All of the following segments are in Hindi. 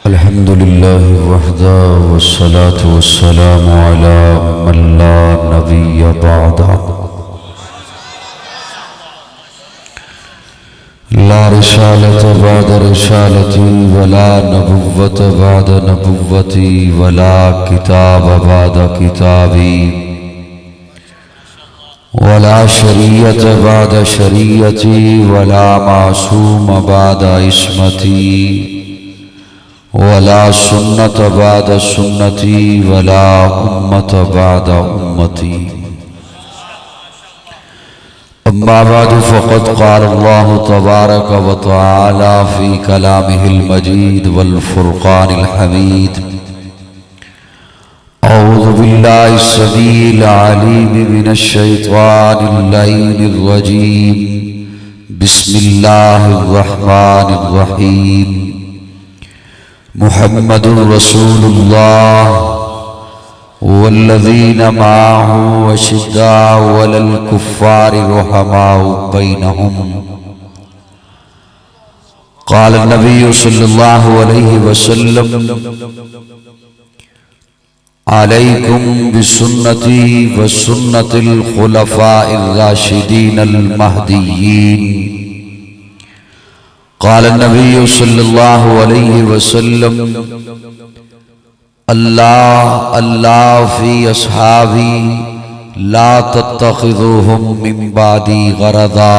अल्हम्दुलिल्लाहि वहदा वस्सलातु वस्सलामु अला मन ला नबिय्य बअदा ला रिसालत बाद रिसालती वला नबुव्वत बाद नबुव्वती वला किताब बाद किताबी वला शरीयत बाद शरीयती वला मासूम बाद इस्मती वला सुन्नत बाद सुन्नती वला उम्मत बाद उम्मती। अम्मा बादु फ़क़द क़ाल अल्लाहु तबारक व तआला फ़ी कलामिहिल मजीद वल फ़ुरक़ानिल हमीद। अऊज़ु बिल्लाहि स्समीइल अलीम मिनश शैतानिर लईनिर रजीम। बिस्मिल्लाहिर रहमानिर रहीम। मुहम्मदुर रसूलुल्लाह वल्लज़ीना माअहु अशिद्दाउ अलल कुफ़्फ़ारि रुहमाउ बैनहुम। क़ाल नबी सल्लल्लाहु अलैहि वसल्लम अलैकुम बिसुन्नती व सुन्नतिल खुलफ़ाइर राशिदीनिल महदिय्यीन। क़ाल नबी सल्लल्लाहु अलैहि वसल्लम अल्लाह अल्लाह फ़ी अस्हाबी ला तत्तख़िज़ूहुम मिन बादी ग़रज़ा।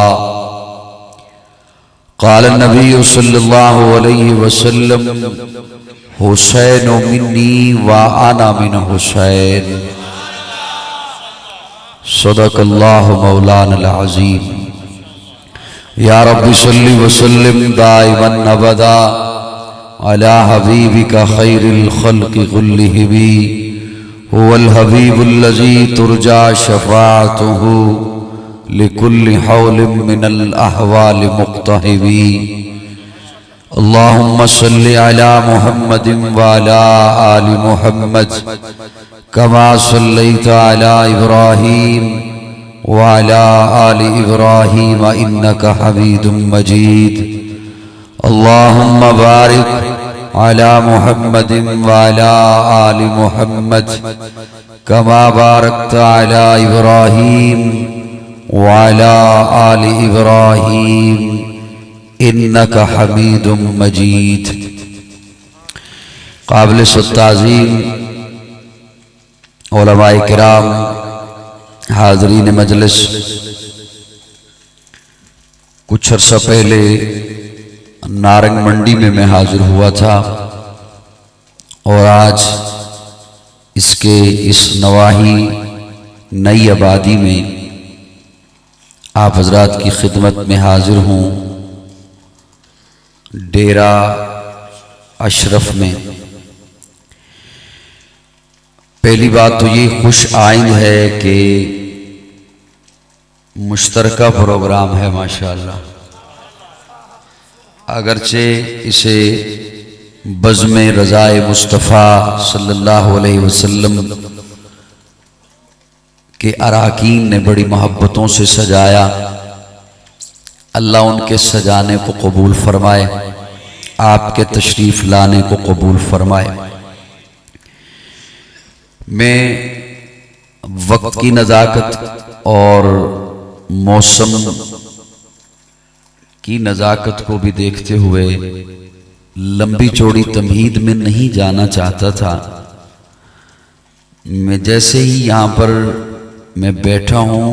क़ाल नबी सल्लल्लाहु अलैहि वसल्लम हुसैन मिन्नी व अना मिन हुसैन। सदक़ल्लाहु मौलानल अज़ीम। या रब्बि सल्लि व सल्लिम दाइमन अबदा अला हबीबिका खैरिल खल्क़ि कुल्लिहिम हुवल हबीबुल्लज़ी तुरजा शफ़ाअतुहु लिकुल्लि हौलिन मिनल अहवालि मुक़्तहिबी। अल्लाहुम्मा सल्लि अला मुहम्मदिन व अला आलि मुहम्मद कमा सल्लैता अला इब्राहीम व अला आलि इब्राहीम इन्नका हमीदुम मजीद। अल्लाहुम्मा बारिक अला मुहम्मदिन व अला आलि मुहम्मद कमा बारकता अला इब्राहीम व अला आलि इब्राहीम इन्नका हमीदुम मजीद। काबिल ताज़ीम उलमाए किराम, हाज़रीन मजलिस, कुछ अर्सा पहले नारंग मंडी में मैं हाजिर हुआ था और आज इसके इस नवाही नई आबादी में आप हजरात की खिदमत में हाजिर हूँ, डेरा अशरफ में। पहली बात तो ये खुश आइंद है कि मुश्तरका प्रोग्राम है माशाअल्लाह। अगरचे इसे बज़्म रज़ाए मुस्तफ़ा सल्लल्लाहु अलैहि वसल्लम के अराकीन ने बड़ी मोहब्बतों से सजाया, अल्लाह उनके सजाने को कबूल फरमाए, आपके तशरीफ़ लाने को कबूल फरमाए। मैं वक्त की नज़ाकत और मौसम की नज़ाकत को भी देखते हुए लंबी चौड़ी तमहीद में नहीं जाना चाहता था। मैं जैसे ही यहाँ पर मैं बैठा हूँ,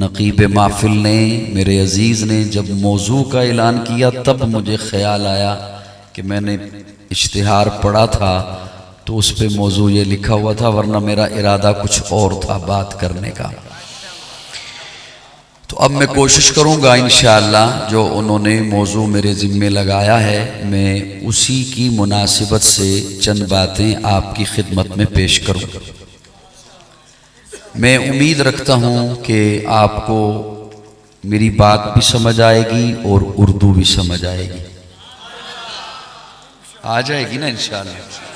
नकीब महफिल ने, मेरे अजीज़ ने जब मौजू का ऐलान किया तब मुझे ख्याल आया कि मैंने इश्तिहार पढ़ा था तो उस पे मौजू ये लिखा हुआ था, वरना मेरा इरादा कुछ और था बात करने का। तो अब मैं कोशिश करूँगा इंशाअल्लाह जो उन्होंने मौजू मेरे ज़िम्मे लगाया है, मैं उसी की मुनासिबत से चंद बातें आपकी खिदमत में पेश करूँ। मैं उम्मीद रखता हूँ कि आपको मेरी बात भी समझ आएगी और उर्दू भी समझ आएगी, आ जाएगी ना इंशाअल्लाह।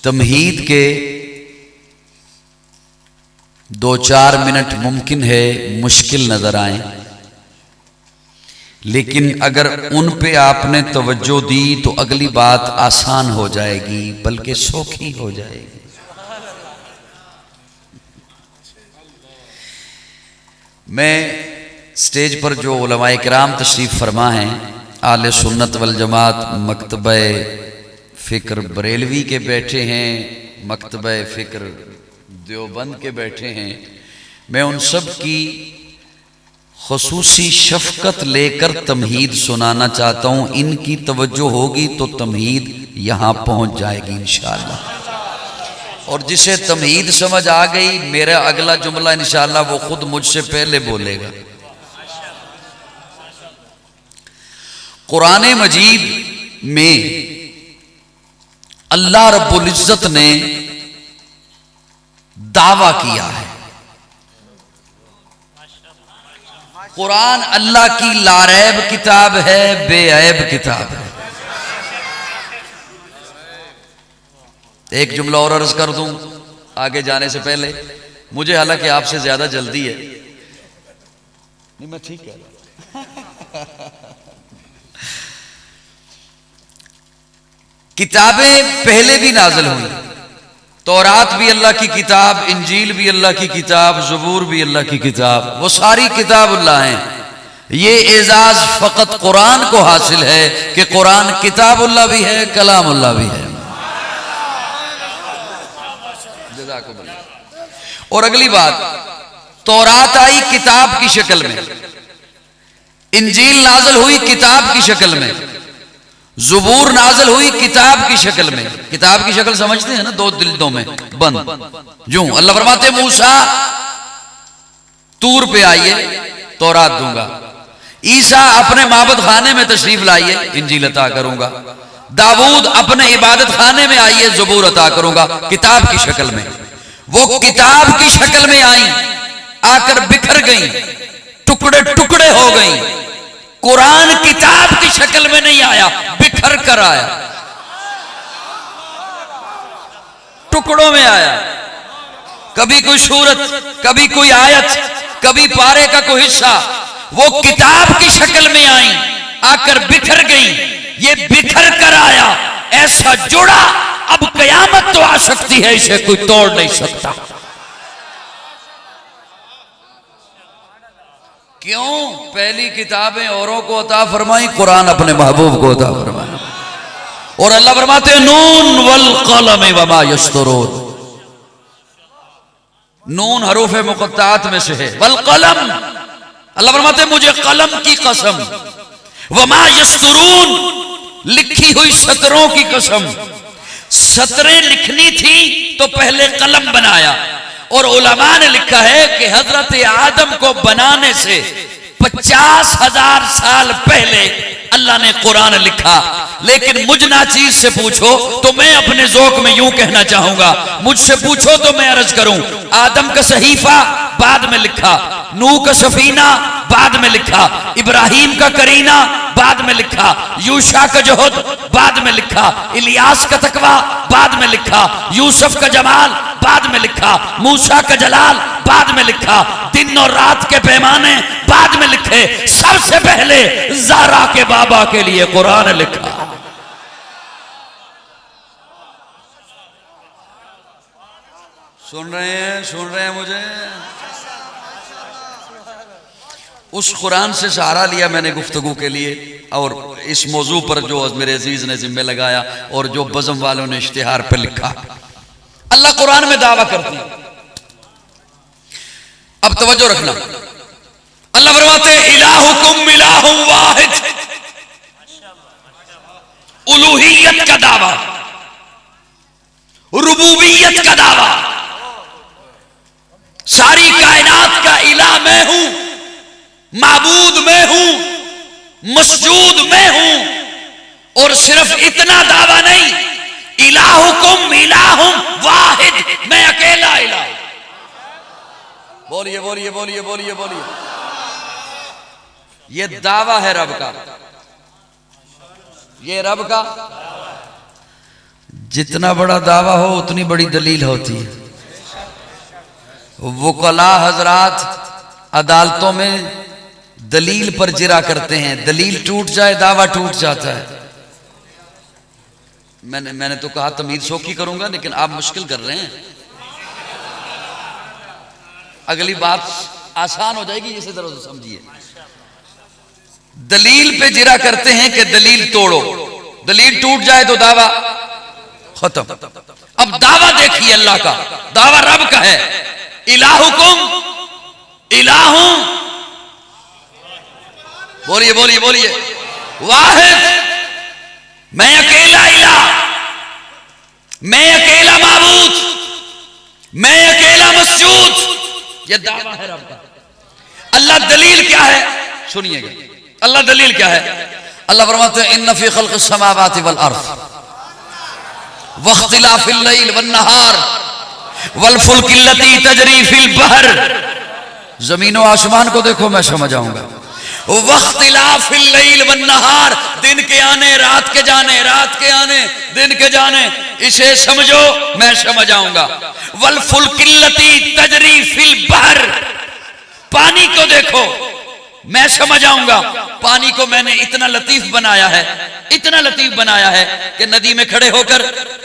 तमहीद के 2-4 मिनट मुमकिन है मुश्किल नजर आए, लेकिन अगर उन पे आपने तवज्जो दी तो अगली बात आसान हो जाएगी, बल्कि सौखी हो जाएगी। मैं स्टेज पर जो उलमाए किराम तशरीफ़ फरमा हैं, आले सुन्नत वल जमात मकतबे फ़िक्र बरेलवी के बैठे हैं, मकतबे फ़िक्र देवबंद के बैठे हैं, मैं उन सब की ख़ुसूसी शफ़क़त लेकर तमहीद सुनाना चाहता हूँ। इनकी तवज्जो होगी तो तमहीद यहाँ पहुँच जाएगी इंशाअल्लाह। और जिसे तमहीद समझ आ गई, मेरा अगला जुमला इंशाअल्लाह वो खुद मुझसे पहले बोलेगा। कुरान मजीद में अल्लाह रब्बुल इज़्ज़त ने दावा किया है, कुरान अल्लाह की लारैब किताब है, बेऐब किताब है। एक जुमला और अर्ज कर दूं आगे जाने से पहले, मुझे हालांकि आपसे ज्यादा जल्दी है, नहीं मैं ठीक है। किताबें पहले भी नाज़िल हुई, तौरात भी अल्लाह की किताब, इंजील भी अल्लाह की किताब, ज़बूर भी अल्लाह की किताब, वो सारी किताबुल्लाह हैं। ये एजाज फ़कत कुरान को हासिल है कि कुरान किताबुल्लाह भी है, कलामुल्लाह भी है। और अगली बात, तौरात आई किताब की शक्ल में, इंजील नाज़िल हुई किताब की शक्ल में, ज़बूर नाज़िल हुई किताब की शक्ल में। किताब की शक्ल समझते हैं ना, दो दिल्दों में बंद। जो अल्लाह फरमाते मूसा तूर पे आइए तौरात दूंगा, ईसा अपने माबद खाने में तशरीफ लाइए इंजील अता करूंगा, दाऊद अपने इबादत खाने में आइए ज़बूर अता करूंगा। किताब की शक्ल में, वो किताब की शक्ल में आई, आकर बिखर गई, टुकड़े टुकड़े हो गई। कुरान किताब की शक्ल में नहीं आया, बिखर कर आया, टुकड़ों में आया। कभी कोई सूरत, कभी कोई आयत, कभी पारे का कोई हिस्सा, वो किताब की शक्ल में आई, आकर बिखर गई। ये बिखर कर आया, ऐसा जुड़ा, अब कयामत तो आ सकती है, इसे कोई तोड़ नहीं सकता। क्यों? पहली किताबें औरों को अता फरमाई, कुरान अपने महबूब को अता फरमाया। और अल्लाह फरमाते हैं नून वल कलम वमा यस्तरून, नून हरूफ मुक़त्तात में से है, वल कलम, अल्लाह फरमाते हैं मुझे कलम की कसम, वमा यस्तरून, लिखी हुई सतरों की कसम। सतरें लिखनी थी तो पहले कलम बनाया, और उलमा ने लिखा है कि हजरत आदम को बनाने से 50,000 साल पहले अल्लाह ने कुरान लिखा। लेकिन मुझ नाचीज से पूछो तो मैं अपने ज़ौक़ में यूं कहना चाहूंगा, मुझसे पूछो तो मैं अर्ज करूं, आदम का सहीफा बाद में लिखा, नूह का सफीना बाद में लिखा, इब्राहिम का करीना बाद में लिखा, यूशा का जोहद बाद में लिखा, इलियास का तकवा बाद में लिखा, यूसुफ का जमाल बाद में लिखा, मूसा का जलाल बाद में लिखा, दिन और रात के पैमाने बाद में लिखे। सबसे पहले ज़ारा के बाबा के लिए कुरान लिखा। सुन रहे हैं मुझे? उस कुरान से सहारा लिया मैंने गुफ्तगू के लिए, और इस मौजू पर जो मेरे अजीज ने जिम्मे लगाया और जो बज़म वालों ने इश्तिहार पर लिखा। अल्लाह कुरान में दावा करती है। अब तवज्जो रखना, अल्लाह फरमाते हैं इलाहुकुम इलाहुम वाहिद, उलूहियत का दावा, रुबूबियत का दावा, सारी कायनात का इलाह मैं हूं, माबूद मैं हूं, मसजूद मैं हूं। और सिर्फ इतना दावा नहीं, इलाहुकुम इलाहुम वाहिद, मैं अकेला इलाह। बोलिए बोलिए बोलिए बोलिए बोलिए। ये दावा है रब का, ये रब का। जितना बड़ा दावा हो उतनी बड़ी दलील होती है। वकला हजरात अदालतों में दलील पर जिरा करते हैं, दलील टूट जाए दावा टूट जाता है। मैंने तो कहा तमीर शौकी करूंगा, लेकिन आप मुश्किल कर रहे हैं। अगली बात आसान हो जाएगी, इसे जरा समझिए। दलील पे जिरा करते हैं कि दलील तोड़ो, दलील टूट जाए तो दावा खत्म। अब दावा देखिए अल्लाह का, दावा रब का है, इलाहुकुम इलाहू, बोलिए बोलिए बोलिए, वाहिद, मैं अकेला इलाह, मैं अकेला माबूद, मैं अकेला मसजूद, यह दावा है रब का। अल्लाह दलील क्या है सुनिएगा, अल्लाह दलील क्या है। अल्लाह फरमाते हैं इन्न फी खल्क़िस समावाति वल अर्ज़ वख्तिलाफिल लैल वन नहार वल फुल्किल लती तजरी फिल बहर, जमीन व आसमान को देखो मैं समझ आऊंगा। वख्तिलाफिल लैल वन नहार, दिन के आने रात के जाने, रात के आने दिन के जाने, इसे समझो मैं समझ आऊंगा। वल फुल्किल लती तजरी फिल बहर, पानी को देखो मैं समझ आऊंगा। पानी को मैंने इतना लतीफ बनाया है, इतना लतीफ बनाया है कि नदी में खड़े होकर,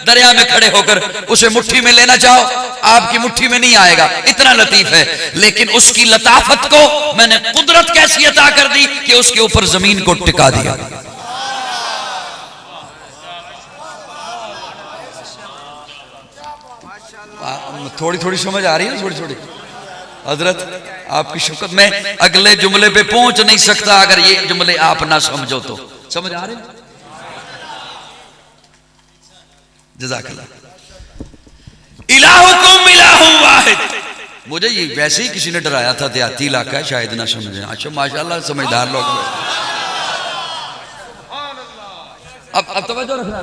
दरिया में खड़े होकर उसे मुट्ठी में लेना चाहो आपकी मुट्ठी में नहीं आएगा, इतना लतीफ है। लेकिन उसकी लताफत को मैंने कुदरत कैसी अता कर दी कि उसके ऊपर जमीन को टिका दिया। थोड़ी थोड़ी समझ आ रही है, थोड़ी थोड़ी हजरत आपकी शफकत में अगले जुमले पे पहुंच नहीं सकता अगर ये जुमले आप ना समझो तो। समझ आ रहे? जज़ाकल्लाह। इलाहुकुम इलाहुन वाहिद, मुझे ये वैसे ही किसी ने डराया था, देहाती इलाका है शायद ना समझे। अच्छा माशाल्लाह समझदार लोग। अब तवज्जो रखना,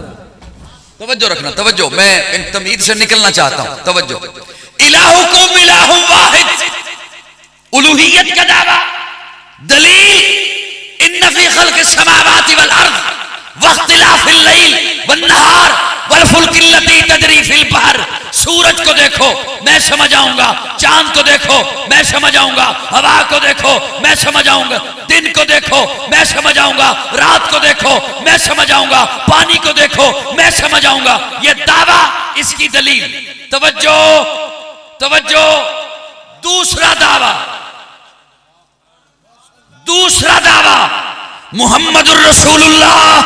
तवज्जो रखना, तवज्जो, मैं इन तमीर से निकलना चाहता हूं, तवज्जो। इलाहुकुम इलाहुन वाहिद, उलूहियत का दावा, दलील इन्न फी खल्क़िस समावाति वल अर्ज़ वख्तिलाफिल लैल वन नहार वल फुल्किल लती तजरी फिल बहर, सूरज को देखो मैं समझ आऊंगा, चांद को देखो मैं समझ आऊंगा, हवा को देखो मैं समझ आऊंगा, दिन को देखो मैं समझ आऊंगा, रात को देखो मैं समझ आऊंगा, पानी को देखो मैं समझ आऊंगा। यह दावा, इसकी दलील। तवज्जो तवज्जो, दूसरा दावा, दूसरा दावा, मुहम्मदुर रसूलुल्लाह,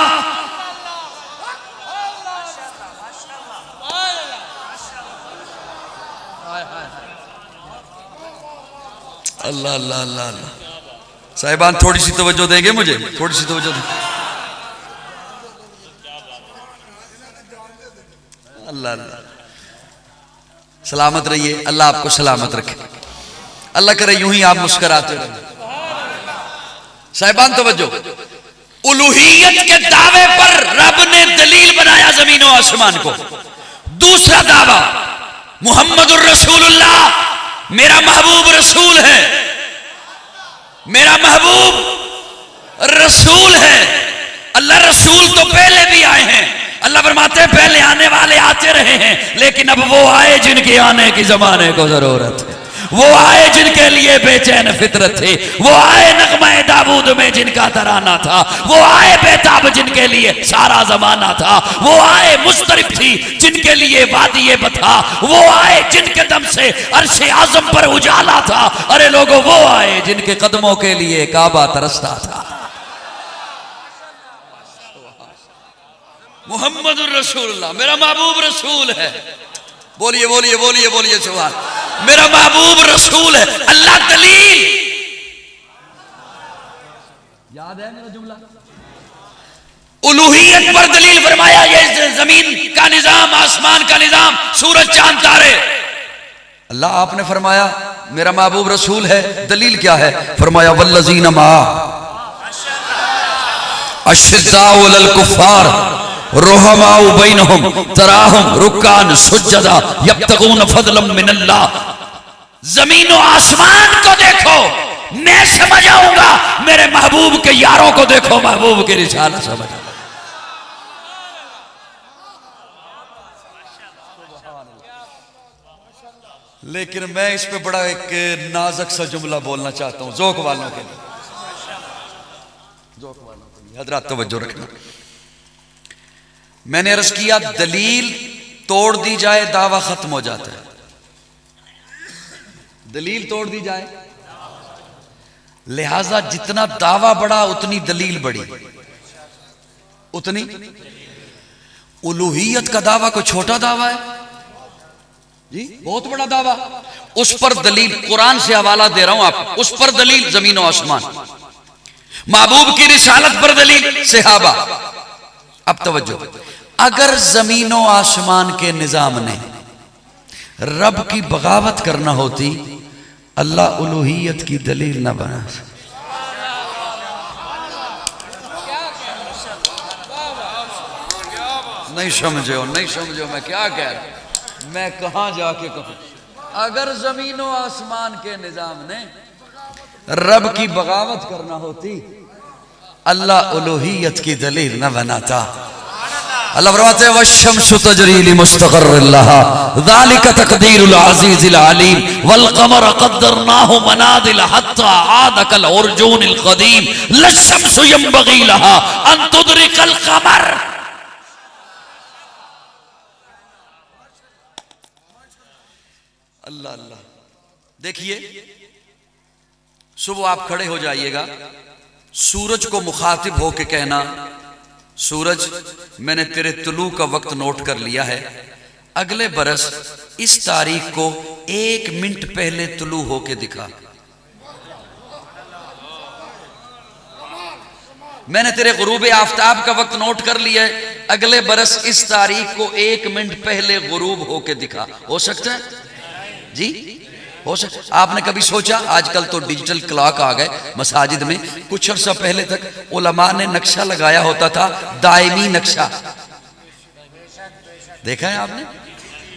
अल्लाह अल्लाह अल्लाह अल्लाह। साहिबान थोड़ी सी तवज्जो देंगे मुझे, थोड़ी सी तवज्जो देंगे। अल्लाह अल्लाह, सलामत रहिए, अल्लाह आपको सलामत रखे, अल्लाह करे यूं ही आप मुस्कुराते रहे। साहिबान तवज्जो, उलूहियत के दावे पर रब ने दलील बनाया जमीन और आसमान को। दूसरा दावा, मुहम्मदुर रसूलुल्लाह, मेरा महबूब रसूल है, मेरा महबूब रसूल है। अल्लाह रसूल तो पहले भी आए हैं, अल्लाह फरमाते हैं पहले आने वाले आते रहे हैं, लेकिन अब वो आए जिनके आने की जमाने को जरूरत है, वो आए जिनके लिए बेचैन फितरत थी, वो आए नगमा दाऊद में जिनका तराना था, वो आए बेताब जिनके लिए सारा जमाना था, वो आए मुस्तरिब थी जिनके लिए वादी बता, वो आए जिनके दम से अर्शे आजम पर उजाला था। अरे लोगों, वो आए जिनके कदमों के लिए काबा तरसता था। मुहम्मदुर रसूलुल्लाह, मेरा महबूब रसूल है। बोलिए बोलिए बोलिए बोलिए सुभान, मेरा महबूब रसूल है। अल्लाह दलील, याद है मेरा जुमला, उलूहियत पर दलील फरमाया। ये जमीन का निजाम, आसमान का निजाम, सूरज चांद तारे, अल्लाह आपने फरमाया मेरा महबूब रसूल है। दलील क्या है? फरमाया वल्लज़ीना मा अश्दिद्दाउ अलल कुफ्फार रुहमाउ बैनहुम तराहुम रुक्कान सुज्जदा यब्तगून फज़लन मिनल्लाह। जमीन और आसमान को देखो मैं समझ आऊंगा, मेरे महबूब के यारों को देखो महबूब की रिसालत समझ। लेकिन मैं इस पे बड़ा एक नाजुक सा जुमला बोलना चाहता हूं, ज़ौक़ वालों के लिए। हजरात तवज्जो रखना। मैंने अर्ज किया दलील तोड़ दी जाए दावा खत्म हो जाता है। दलील तोड़ दी जाए, लिहाजा जितना दावा बढ़ा उतनी दलील बढ़ी, उतनी। उलूहियत का दावा कोई छोटा दावा है जी, बहुत बड़ा दावा। उस पर दलील, कुरान से हवाला दे रहा हूं आप, उस पर दलील जमीन और आसमान। महबूब की रिसालत पर दलील सहाबा। अब तवज्जो, अगर जमीन और आसमान के निजाम ने रब की बगावत करना होती, अल्लाह उलूहियत की दलील ना बना। नहीं समझो, नहीं समझो मैं क्या कह रहा हूं, मैं कहां जाके कहूं। अगर जमीन और आसमान के निजाम ने रब की बगावत करना होती, अल्लाह उलूहियत की दलील न बनाता। अल्लाह फरमाते हैं वश्शम्सु तजरी लिमुस्तक़र्रिन लहा ज़ालिका तक़दीरुल अज़ीज़िल अलीम वल क़मर क़द्दरनाहु मनाज़िल हत्ता आदा कल उर्जूनिल क़दीम लश्शम्सु यंबग़ी लहा अन तुदरिकल क़मर। अल्लाह अल्लाह। देखिए, सुबह आप खड़े हो जाइएगा, सूरज को मुखातिब होके कहना, सूरज मैंने तेरे तुलू का वक्त नोट कर लिया है, अगले बरस इस तारीख को 1 मिनट पहले तुलू होके दिखा। मैंने तेरे गुरूब आफताब का वक्त नोट कर लिया है, अगले बरस इस तारीख को 1 मिनट पहले गुरूब होके दिखा। हो सकता है जी, हो सकता। आपने कभी सोचा, आजकल तो डिजिटल क्लॉक आ गए मसाजिद में, कुछ अर्सा पहले तक उलमा ने नक्शा लगाया होता था, दायमी नक्शा, देखा है आपने?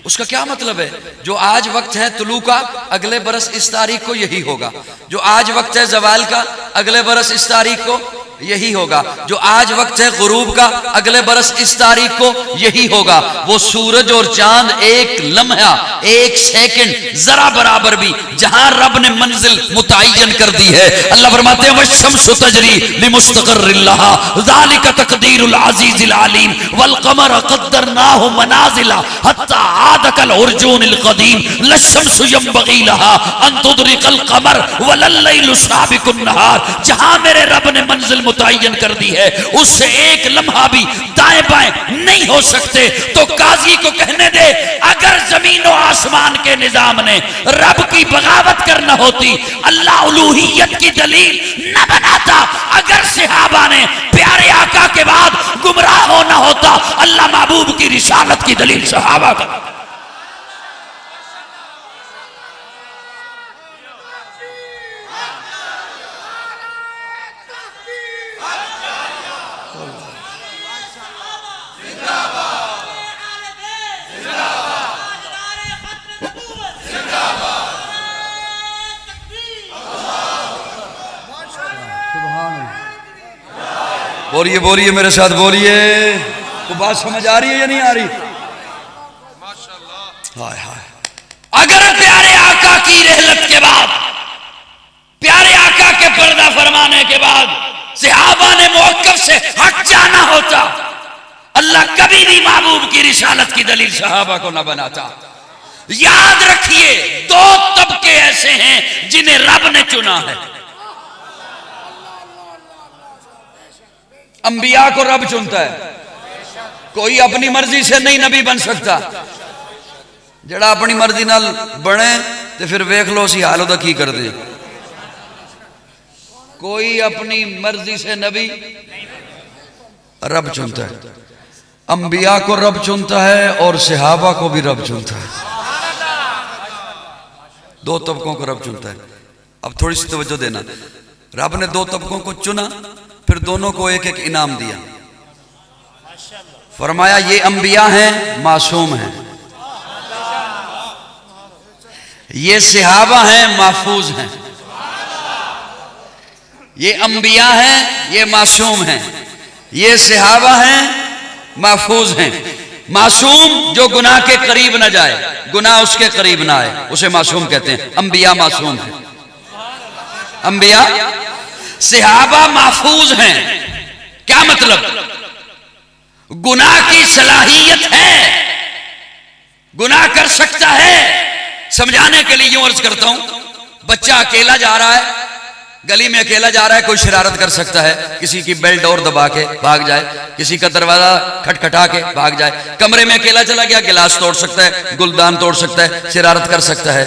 उसका क्या मतलब है? जो आज वक्त है तुलू का, अगले बरस इस तारीख को यही होगा। जो आज वक्त है जवाल का, अगले बरस इस तारीख को यही होगा। जो आज वक्त है गुरूब का, अगले बरस इस तारीख को यही होगा। वो सूरज और चांद एक लम्हा, एक सेकंड जरा बराबर भी जहां रब ने मंजिल मुतय्यन कर दी है, अल्लाह फरमाते हैं वश्शम्सु तजरी लिमुस्तक़र्रिन लहा ज़ालिका तक़दीरुल अज़ीज़िल अलीम वल क़मर क़द्दरनाहु मनाज़िला हत्ता आदा कल उर्जूनिल क़दीम लश्शम्सु यंबग़ी लहा अन तुदरिकल क़मर वलल लैलु साबिकुन नहार। जहां मेरे रब ने मंजिल मुतय्यन कर दी है, उससे एक लम्हा भी दाएं बाएं नहीं हो सकते। तो काजी को कहने दे, अगर जमीन और आसमान के निजाम ने रब की बगावत करना होती, अल्लाह उलूहियत की दलील न बनाता। अगर सहाबा ने प्यारे आका के बाद गुमराह होना होता, अल्लाह महबूब की रिसालत की दलील सहाबा का। बोलिए बोलिए मेरे साथ बोलिए। तो बात समझ आ रही है या नहीं आ रही? हाय हाय। अगर प्यारे आका की रहलत के बाद, प्यारे आका के पर्दा फरमाने के बाद सहाबा ने मौक़िफ़ से हट जाना होता, अल्लाह कभी भी महबूब की रिसालत की दलील सहाबा को न बनाता। याद रखिए, 2 तबके ऐसे हैं जिन्हें रब ने चुना है। अंबिया को रब चुनता है, कोई अपनी मर्जी से नहीं नबी बन सकता। जड़ा अपनी मर्जी नाल बने तो फिर वेख लो सी हाल ओदा की कर दे। कोई अपनी मर्जी से नबी, रब चुनता है। अंबिया को रब चुनता है और सहाबा को भी रब चुनता है। 2 तबकों को रब चुनता है। अब थोड़ी सी तवज्जो देना, रब ने 2 तबकों को चुना, फिर दोनों को एक एक इनाम दिया। फरमाया ये अंबिया हैं, मासूम हैं, ये सहाबा हैं, महफूज हैं। ये अंबिया हैं, ये मासूम हैं, ये सहाबा हैं, महफूज हैं। मासूम जो गुनाह के करीब न जाए, गुनाह उसके करीब ना आए, उसे मासूम कहते हैं। अंबिया मासूम है। अंबिया सहाबा महफूज हैं। क्या मतलब? गुनाह की सलाहियत है, गुनाह कर सकता है। समझाने के लिए यूं अर्ज करता हूं, बच्चा अकेला जा रहा है, गली में अकेला जा रहा है, कोई शरारत कर सकता है, किसी की बेल्ट और दबा के भाग जाए, किसी का दरवाजा खटखटा के भाग जाए, कमरे में अकेला चला गया, गिलास तोड़ सकता है, गुलदान तोड़ सकता है, शरारत कर सकता है।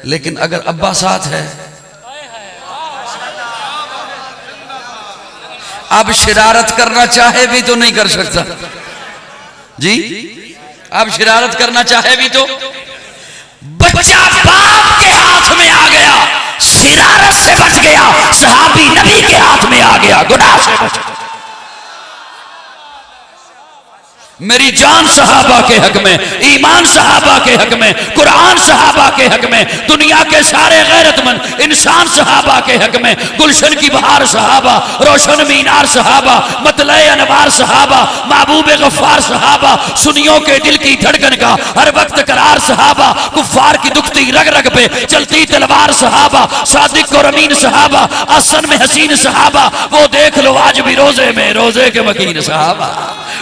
लेकिन अगर अब्बा साथ है, अब शरारत करना चाहे भी तो नहीं कर सकता जी। अब शरारत करना चाहे भी तो, बच्चा बाप के हाथ में आ गया, शरारत से बच गया, सहाबी नबी के हाथ में आ गया, गुनाह से बच गया। मेरी जान सहाबा के हक में, ईमान सहाबा के हक में, कुरान सहाबा के हक में, दुनिया के सारे गैरतमंद इंसान सहाबा के हक में, गुलशन की बहार सहाबा, रोशन मीनार सहाबा, मतले अनवार सहाबा, महबूब गफ्फार सहाबा, सुनियों के दिल की धड़कन का हर वक्त करार सहाबा, कुफ्फार की दुखती रग रग पे चलती तलवार सहाबा, सादिक और अमीन सहाबा, आसन में हसीन सहाबा, वो देख लो आज भी रोजे में रोजे के मकीन सहाबा,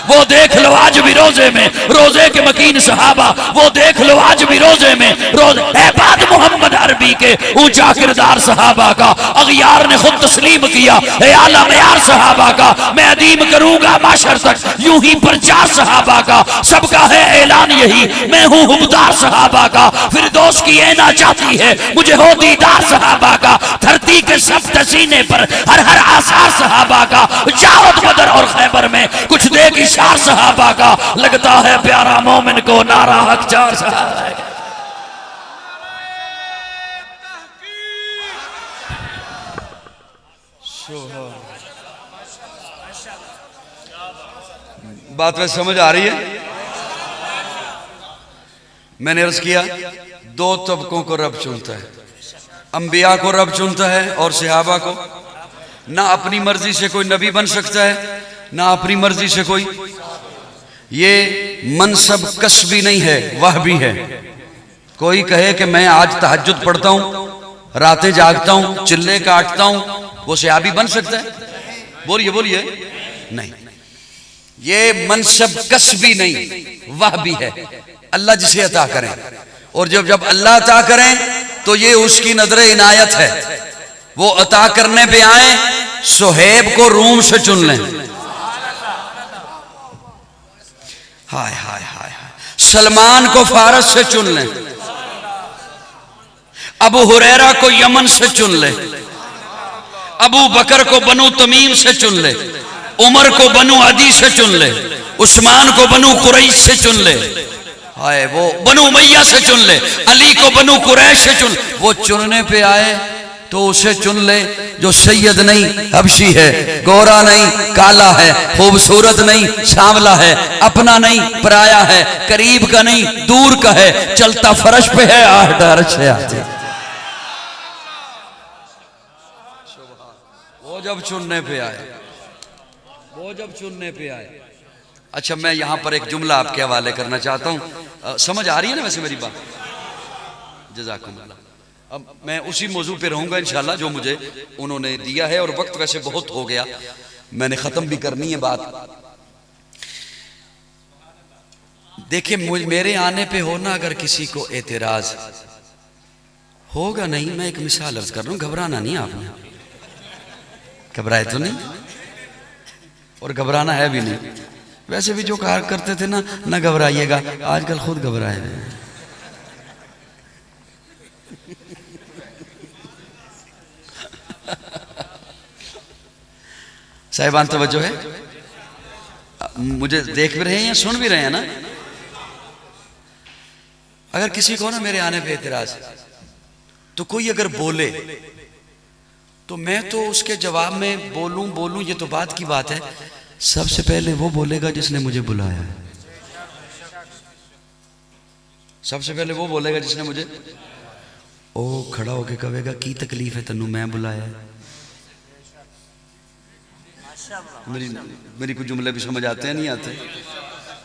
वो देख लो आज भी रोजे में रोजे के मकीन सहाबा, वो देख लो आज भी रोजे में रोजे एबाद मोहम्मद अरबी के ऊंचा किरदार सहाबा का अगियार ने खुद तस्लीम किया है आला मयार सहाबा का। मैं अदीम करूंगा माशर तक यूं ही प्रचार सहाबा का, सबका है ऐलान यही मैं हूं हुबदार सहाबा का। फिर दोस्त की ऐना चाहती है मुझे हो दीदार सहाबा का, धरती के सब सीने पर हर हर आसार सहाबा का, जावत बदर और खैबर में कुछ देख इशार सहाबा का, लगता है प्यारा मोमिन को नारा हक चार सहाबा का। बात वैसे समझ आ रही है? मैंने अर्ज किया दो तबकों को रब चुनता है, अंबिया को रब चुनता है और सहाबा को। ना अपनी मर्जी से कोई नबी बन सकता है, ना अपनी मर्जी से कोई, ये मनसब कसबी नहीं है, वह भी है। कोई कहे कि मैं आज तहज्जुद पढ़ता हूं, रातें जागता हूं, चिल्ले काटता हूं, वो सहाबी बन सकता है? बोलिए बोलिए, नहीं। ये मनसब कसबी नहीं, वह भी है, अल्लाह जिसे अता करें। और जब अल्लाह अता करें तो ये उसकी नजर इनायत है। वो अता करने पे आए, सुहेब को रूम से चुन लें, हाय हाय हाय हाय, सलमान को फारस से चुन लें, अबू हुरैरा को यमन से चुन ले, अबू बकर को बनु तमीम से चुन ले, उमर को बनु अदी से चुन ले, उस्मान को बनु कुरैश से चुन ले, हाय वो बनु उमैया से चुन ले, अली को बनु कुरैश से चुन। वो चुनने पे आए तो उसे चुन ले जो सैयद नहीं हबशी है, गोरा नहीं काला है, खूबसूरत नहीं सांवला है, अपना नहीं पराया है, करीब का नहीं दूर का है, चलता फर्श पे है आठ अर्श से आते। वो जब चुनने पे आए, वो जब चुनने पे आए। अच्छा, मैं यहां पर एक जुमला आपके हवाले करना चाहता हूं, समझ आ रही है ना वैसे मेरी बात? जज़ाकुमुल्लाह। अब मैं उसी मौजू पे रहूंगा इंशाल्लाह जो मुझे उन्होंने दिया है, और वक्त वैसे बहुत हो गया, मैंने खत्म भी करनी है बात। देखिए, मेरे आने पे हो ना अगर किसी को एतराज होगा नहीं, मैं एक मिसाल अर्ज कर रहा हूं, घबराना नहीं आपने, घबराए तो नहीं और घबराना है भी नहीं। वैसे भी जो कहा करते थे ना घबराइएगा, आजकल खुद घबराए हुए हैं। साहिबान तवज्जो है, मुझे देख भी रहे हैं या सुन भी रहे हैं ना? अगर किसी को ना मेरे आने पे एतराज, तो कोई अगर बोले तो मैं तो उसके जवाब में बोलूं ये तो बात की बात है, सबसे पहले वो बोलेगा जिसने मुझे बुलाया है, सबसे पहले वो बोलेगा जिसने मुझे, ओ खड़ा होके कहेगा की तकलीफ है तन्नू, मैं बुलाया है। मेरी कुछ जुमले भी समझ आते हैं नहीं आते?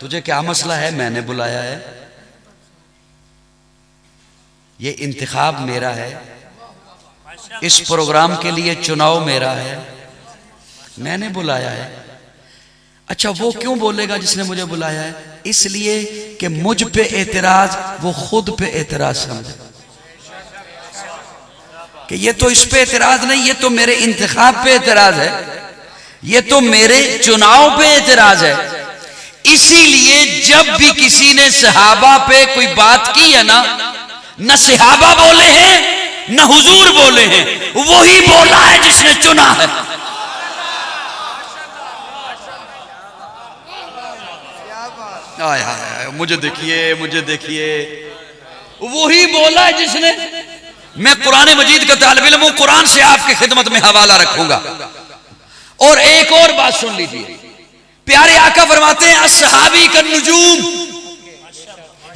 तुझे क्या मसला है, मैंने बुलाया है, ये इंतखाब मेरा है, इस प्रोग्राम के लिए चुनाव मेरा है, मैंने बुलाया है। अच्छा, वो क्यों बोलेगा जिसने मुझे बुलाया है? इसलिए कि मुझ पे एतराज वो खुद पे एतराज समझे कि ये तो इस पे एतराज नहीं, ये तो मेरे इंतखाब पे एतराज है, ये तो मेरे चुनाव पे एतराज है। इसीलिए जब भी किसी ने सहाबा पे कोई बात की है ना, न सहाबा बोले हैं न हुजूर बोले हैं, वही बोला है जिसने चुना है। आय हाय, मुझे देखिए, मुझे देखिए, वही बोला है जिसने। मैं कुरान मजीद का तालिब इल्म हूं, कुरान से आपकी खिदमत में हवाला रखूंगा। और एक और बात सुन लीजिए, प्यारे आका फरमाते हैं अस्सहाबी का नुजूम,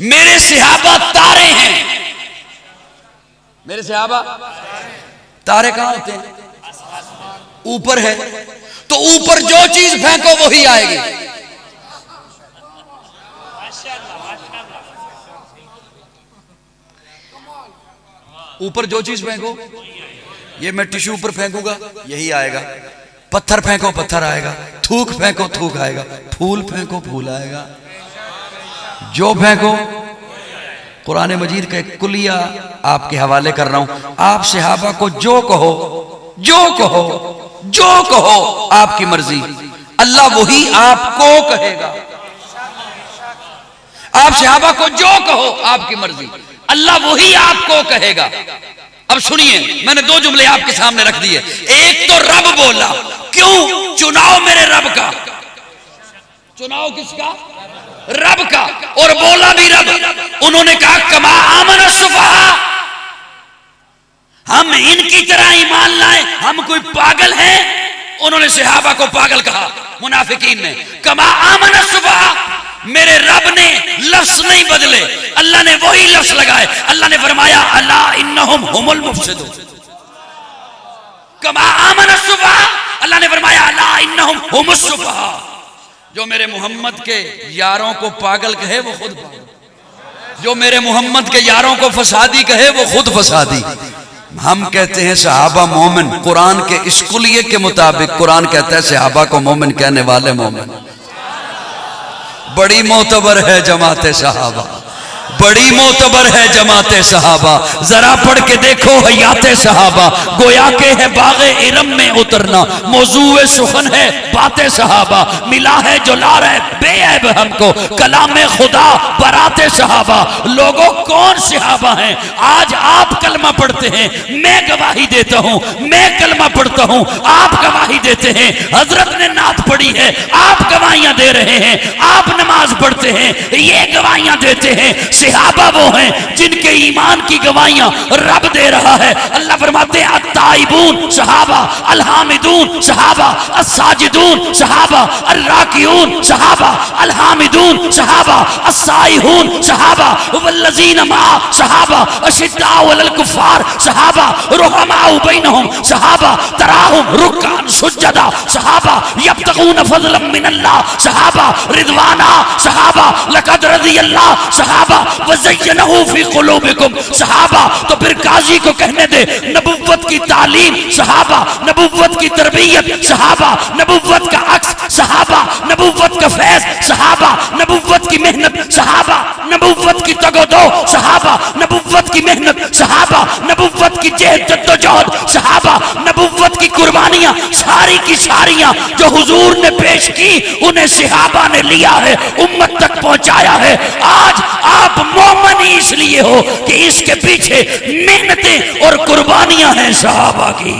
मेरे सहाबा तारे हैं। मेरे सहाबा तारे कहां होते हैं? ऊपर है। तो ऊपर जो चीज फेंको वही आएगी। ऊपर जो चीज फेंको, ये मैं टिश्यू ऊपर फेंकूंगा यही आएगा, पत्थर फेंको पत्थर आएगा, थूक फेंको थूक आएगा, फूल फेंको फूल आएगा, जो फेंको। कुरान मजीद का एक कुलिया आपके हवाले कर रहा हूं। आप सहाबा को जो कहो, जो कहो, जो कहो, आपकी मर्जी, अल्लाह वही आपको कहेगा। आप सहाबा को जो कहो आपकी मर्जी, अल्लाह वही आपको कहेगा। अब सुनिए, मैंने दो जुमले आपके सामने रख दिए। एक तो रब बोला, क्यों? चुनाव मेरे रब का। चुनाव किसका? रब का। और बोला भी रब। उन्होंने कहा कमा आमन सुफहा, हम इनकी तरह ईमान लाए, हम कोई पागल हैं? उन्होंने सहाबा को पागल कहा, मुनाफिकीन ने। कमा आमन सुफहा, मेरे रब ने लफ्ज नहीं बदले, अल्लाह ने वही लफ्ज लगाए। अल्लाह ने फरमाया अला इन्नहुम हुमुल मुफसिदून। कमा आमन सुफहा, अल्लाह ने फरमाया अला इन्नहुम हुमुस सुफहा। जो मेरे मोहम्मद के यारों को पागल कहे वो खुद पागल, जो मेरे मोहम्मद के यारों को फसादी कहे वो खुद फसादी। हम कहते हैं सहाबा मोमिन, कुरान के इस कुलिये के मुताबिक कुरान कहता है सहाबा को मोमिन कहने वाले मोमिन। बड़ी मोतबर है जमाते सहाबा, बड़ी मोतबर है जमाते सहाबा। जरा पढ़ के देखो हयाते सहाबा, गोया के है बागे इरम में उतरना, मौजूए सुखन है बातें सहाबा। मिला है जो ला रहे बेऐब हमको, कलाम खुदा बराते सहाबा। लोगों कौन सहाबा हैं? आज आप कलमा पढ़ते हैं, मैं गवाही देता हूं, मैं कलमा पढ़ता हूं, आप गवाही देते हैं। हजरत ने नात पढ़ी है, आप गवाहियां दे रहे हैं। आप नमाज पढ़ते हैं, ये गवाहियां देते हैं। सहाबा वो हैं जिनके ईमान की गवाहियां रब दे रहा है। अल्लाह फरमाते हैं अत्ताइबून सहाबा, अलहामिदून सहाबा, अस्साजिदून सहाबा, अर्राकिऊन सहाबा, अलहामिदून सहाबा, अस्साइहून सहाबा, वल्लज़ीना मा सहाबा, अशिद्दाउ अलल कुफ्फार सहाबा, रुहमाउ बैनहुम सहाबा, तराहुम रुक्कान सुज्जदा सहाबा, यब्तगून फज़लन मिनल्लाह सहाबा, रिदवाना सहाबा, लक़द रज़ियल्लाह सहाबा, वज़य्यनहु फ़ी क़ुलूबिकुम सहाबा। तो फिर काजी को कहने दे, नबुव्वत की तालीम सहाबा, नबुव्वत की तरबियत सहाबा, नबुव्वत का अक्स सहाबा, नबुव्वत का फैज़ सहाबा, नबुव्वत की मेहनत सहाबा, नबुव्वत की तगोदो सहाबा, नबुव्वत की मेहनत सहाबा, नबुव्वत की जद्दोजहद सहाबा, नबुव्वत की कुर्बानियां सारी की सारियां जो हुजूर ने पेश की, उन्हें सहाबा ने लिया है, उम्मत तक पहुंचाया है। आज आप मोमिन इसलिए हो कि इसके पीछे मेहनतें और कुर्बानियां हैं सहाबा की।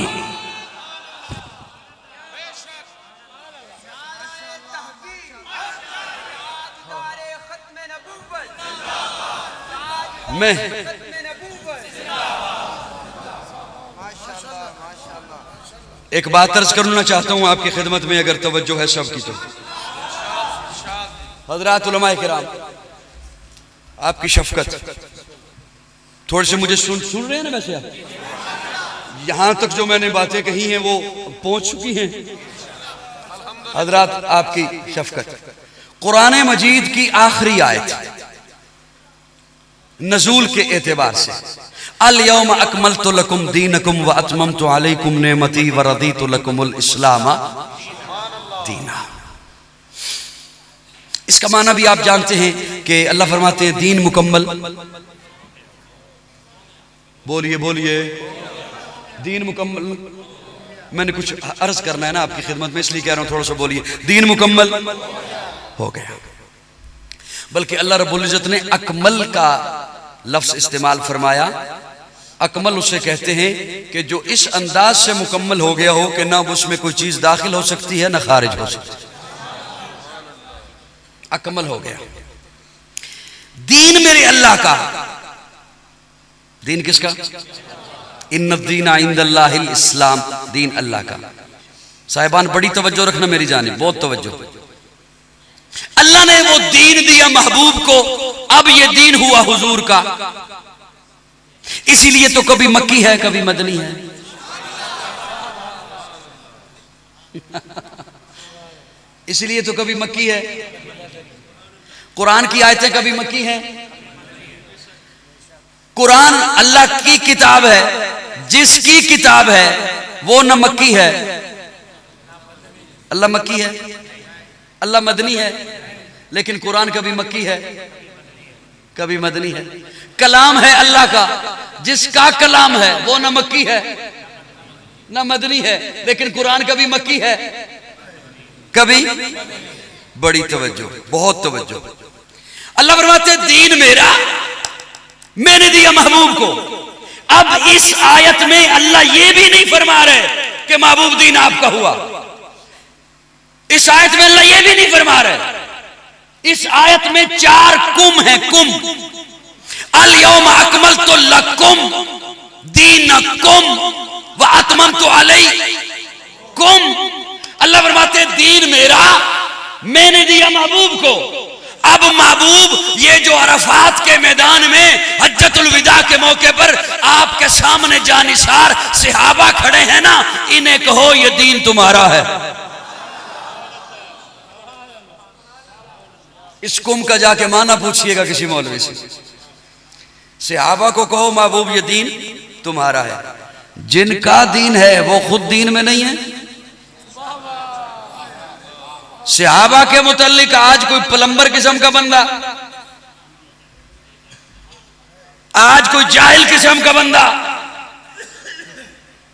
मैं एक बात अर्ज करना चाहता हूं आपकी खिदमत में, अगर तवज्जो है सबकी तो। हजरात उलमाए किराम, आपकी शफकत थोड़े से मुझे सुन रहे हैं ना? वैसे आप यहां तक जो मैंने बातें कही हैं वो पहुंच चुकी हैं। हजरात आपकी शफकत, कुरान मजीद की आखिरी आयत नजूल के एतबार से अल यौम अकमलतु लकुम दीनकुम व अतममतु अलैकुम नेमती व रदीतु लकुमुल इस्लाम दीना। इसका माना भी आप जानते हैं कि अल्लाह फरमाते हैं दीन मुकम्मल, बोलिए बोलिए, दीन मुकम्मल। मैंने कुछ अर्ज करना है ना आपकी खिदमत में, इसलिए कह रहा हूं थोड़ा सा बोलिए। दीन मुकम्मल हो गया, बल्कि अल्लाह रब्बुल इज्जत ने अकमल का लफ्ज इस्तेमाल फरमाया। अकमल उसे कहते हैं कि जो इस अंदाज से मुकम्मल हो गया हो कि ना उसमें कोई चीज दाखिल हो सकती है ना खारिज हो सकती है, अकमल हो गया। दीन मेरे अल्लाह का, दीन किसका? इन्नद्दीना इंदल्लाहिल इस्लाम, दीन अल्लाह का। साहिबान बड़ी तवज्जो रखना मेरी जानिब, बहुत तवज्जो। अल्लाह ने वो दीन दिया महबूब को, अब ये दीन हुआ हुजूर का। इसीलिए तो कभी मक्की है कभी मदनी है। इसलिए तो कभी मक्की है, कुरान की आयतें कभी मक्की हैं। कुरान अल्लाह की किताब है, जिसकी किताब है वो न मक्की है। अल्लाह मक्की है, अल्लाह मदनी है, लेकिन कुरान कभी मक्की है कभी मदनी है। कलाम है अल्लाह का, जिसका कलाम है वो न मक्की है न मदनी है, लेकिन कुरान कभी मक्की है कभी। बड़ी तवज्जो, बहुत तवज्जो। अल्लाह फरमाते दीन मेरा, मैंने दिया महबूब को। अब इस आयत में अल्लाह ये भी नहीं फरमा रहे कि महबूब दीन आपका हुआ। इस आयत में अल्लाह ये भी नहीं फरमा रहे। इस आयत में 4 कुम है, कुम। अल यौम अकमलतु लकुम दीनकुम व अतममतु अलैकुम। अल्लाह फरमाते दीन मेरा, मैंने दिया महबूब को। अब महबूब ये जो अरफात के मैदान में हज्जतुल विदा के मौके पर आपके सामने जानिसार सहाबा खड़े हैं ना, इन्हें कहो ये दीन तुम्हारा है। इस कुम का जाके माना पूछिएगा किसी मौलवी से। सहाबा को कहो महबूब ये दीन तुम्हारा है। जिनका दीन है वो खुद दीन में नहीं है। सहाबा के मुतल्लिक आज कोई प्लम्बर किस्म का बंदा, आज कोई जाहिल किस्म का बंदा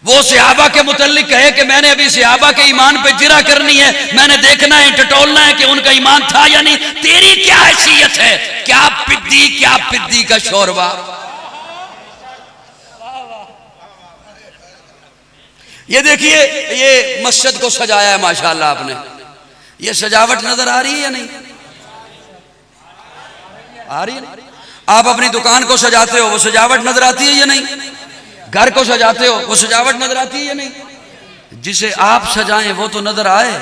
वो सहाबा के मुतल्लिक कहे कि मैंने अभी सहाबा के ईमान पे जिरा करनी है, मैंने देखना है, टटोलना है कि उनका ईमान था या नहीं। तेरी क्या हैसियत है? क्या पिद्दी का शोरबा। ये देखिए, ये मस्जिद को सजाया है माशाल्लाह आपने। ये सजावट नजर आ रही है या नहीं आ रही है? आप अपनी दुकान को सजाते हो, वो सजावट नजर आती है या नहीं? घर को सजाते हो, वो सजावट नजर आती है या नहीं? जिसे आप सजाएं वो तो नजर आए,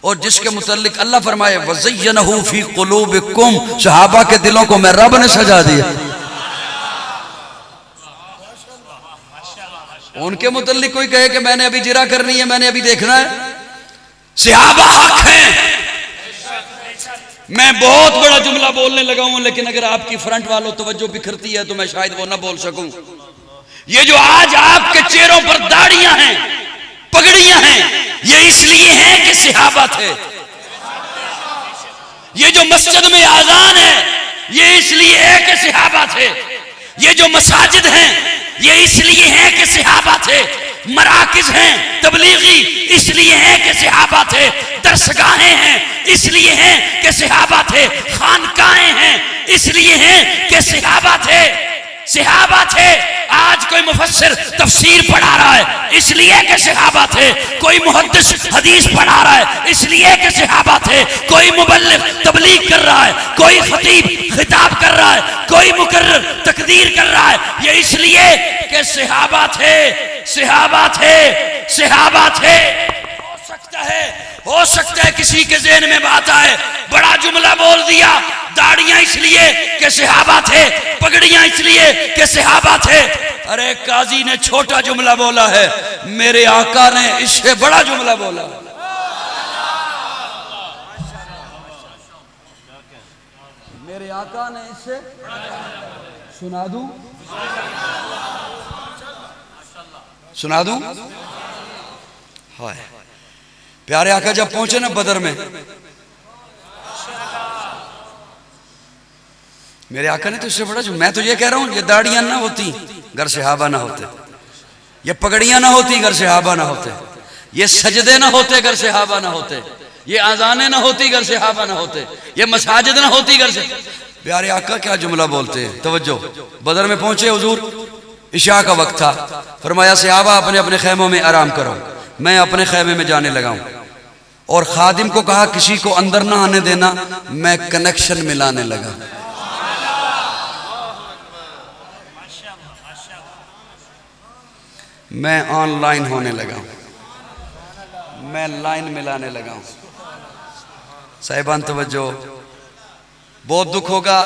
और जिसके मुतल्लिक अल्लाह फरमाए वज़य्यनहु फी क़ुलूबिकुम, सहाबा के दिलों को मैं रब ने सजा दिया। उनके मुतल्लिक कोई कहे कि मैंने अभी जिरा करनी है, मैंने अभी देखना है। सहाबा हक हैं। मैं बहुत बड़ा जुमला बोलने लगा हूं, लेकिन अगर आपकी फ्रंट वालों तवज्जो बिखरती है तो मैं शायद वो ना बोल सकूं। ये जो आज आपके चेहरों पर दाढ़ियां हैं, पगड़ियां हैं, ये इसलिए हैं कि सहाबा थे। ये जो मस्जिद में आजान है, ये इसलिए है कि सहाबा थे। ये जो मसाजिद हैं, ये इसलिए है कि सहाबा थे। मराकिज हैं तबलीगी, इसलिए हैं कि सहाबा थे। दरसगाहें हैं, इसलिए हैं कि सहाबा थे। खानकाहें हैं, इसलिए हैं कि सहाबा थे। सहाबा थे। आज कोई मुफस्सिर तफसीर पढ़ा रहा है, इसलिए कि सहाबा थे। कोई मुहद्दिस हदीस पढ़ा रहा है, इसलिए कि सहाबा थे। कोई मुबल्लिग तबलीग कर रहा है, कोई खतीब खिताब कर रहा है, कोई मुकर्रर तकदीर कर रहा है, ये इसलिए कि सहाबा थे, सहाबा थे, सहाबा थे। हो सकता है किसी के ज़हन में बात आए, बड़ा जुमला बोल दिया, दाढ़ियां इसलिए कि सहाबा थे, पगड़ियां इसलिए कि सहाबा थे। अरे काजी ने छोटा जुमला बोला है, मेरे आका ने इससे बड़ा जुमला बोला। मेरे आका ने इससे सुना दूं, सुना दूं। हाय प्यारे आका जब पहुंचे ना बदर में, मेरे आका ने तो इससे बड़ा, जो मैं तो ये कह रहा हूं, ये दाढ़ियां ना होती घर सहाबा ना होते, ये पगड़ियां ना होती घर सहाबा ना होते, ये सजदे ना होते घर सहाबा ना होते, ये आजाने ना होती घर सहाबा ना होते, ये मसाजिद ना होती घर से। प्यारे आका क्या जुमला बोलते हैं, तवज्जो। बदर में पहुंचे हुजूर, इशा का वक्त था, फरमाया सहाबा अपने अपने खैमों में आराम करो, मैं अपने खैमे में जाने लगा हूं। और खादिम को कहा किसी को अंदर ना आने देना, मैं कनेक्शन मिलाने लगा। मैं ऑनलाइन होने लगा हूं, मैं लाइन मिलाने लगा हूं। साहिबान तवज्जो, बहुत दुख होगा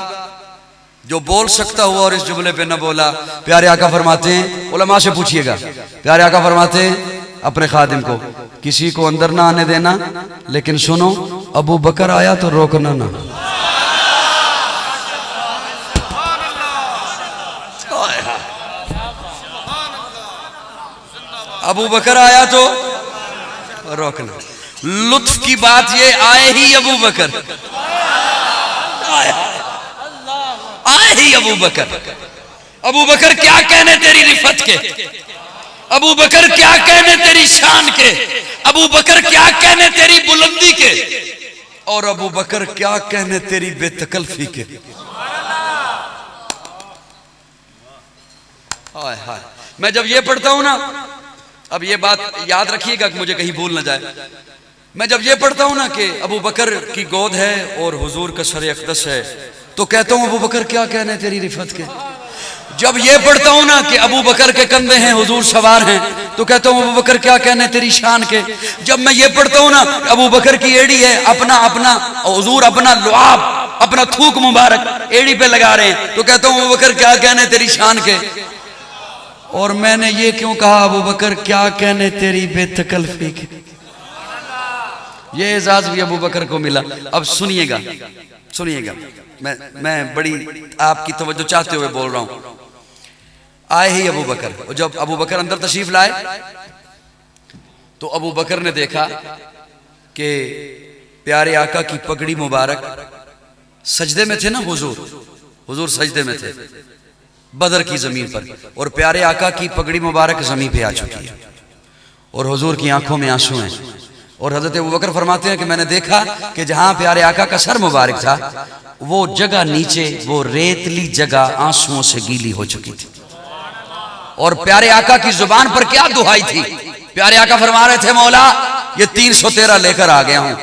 जो बोल सकता हुआ और इस जुमले पे न बोला। प्यारे आका फरमाते हैं, उलमा से पूछिएगा, प्यारे आका फरमाते हैं अपने खादिम को किसी को अंदर ना आने देना, लेकिन सुनो अबू बकर आया तो रोकना ना। अबू बकर आया तो रोकना। लुत्फ की बात ये, आए ही अबू बकर, आए ही अबू बकर। अबू बकर क्या कहने तेरी रिफत के, अबू बकर क्या कहने तेरी शान के, अबू बकर क्या कहने तेरी बुलंदी के, और अबू बकर क्या कहने तेरी बेतकल्फी के। हाय हाय, मैं जब ये पढ़ता हूं ना, अब ये बात याद रखिएगा कि मुझे कहीं भूल ना जाए, मैं जब ये पढ़ता हूं ना कि अबू बकर की गोद है और हुजूर का सर अक़दस है, तो कहता हूं अबू बकर क्या कहने तेरी रिफत के। जब ये पढ़ता हूं ना कि अबू बकर के कंधे हैं हुजूर सवार हैं, तो कहता हूं अबू बकर क्या कहने तेरी शान के। जब मैं ये पढ़ता हूं ना अबू बकर की एड़ी है, अपना अपना हुजूर अपना लुआब, अपना थूक मुबारक एड़ी पे लगा रहे हैं, तो कहता हूं अबू बकर क्या कहने तेरी शान के। और मैंने ये क्यों कहा अबू बकर क्या कहने तेरी बेतकल्फी के। ये एजाज भी अबू बकर को मिला। अब सुनिएगा, सुनिएगा, मैं बड़ी आपकी तवज्जो चाहते हुए बोल रहा हूं। आए ही अबू बकर, और जब अबू बकर अंदर तशरीफ लाए तो अबू बकर ने देखा कि प्यारे आका की पगड़ी मुबारक, सजदे में थे ना हुजूर, हुजूर सजदे में थे बदर की जमीन पर, और प्यारे आका की पगड़ी मुबारक जमीन पे आ चुकी है और हुजूर की आंखों में आंसू हैं। और हजरत अबू बकर फरमाते हैं कि मैंने देखा कि जहां प्यारे आका का सर मुबारक था, वो जगह नीचे, वो रेतली जगह आंसुओं से गीली हो चुकी थी। और प्यारे आका की जुबान पर क्या दुहाई थी, प्यारे आका फरमा रहे थे मौला ये 313 लेकर आ गया हूं,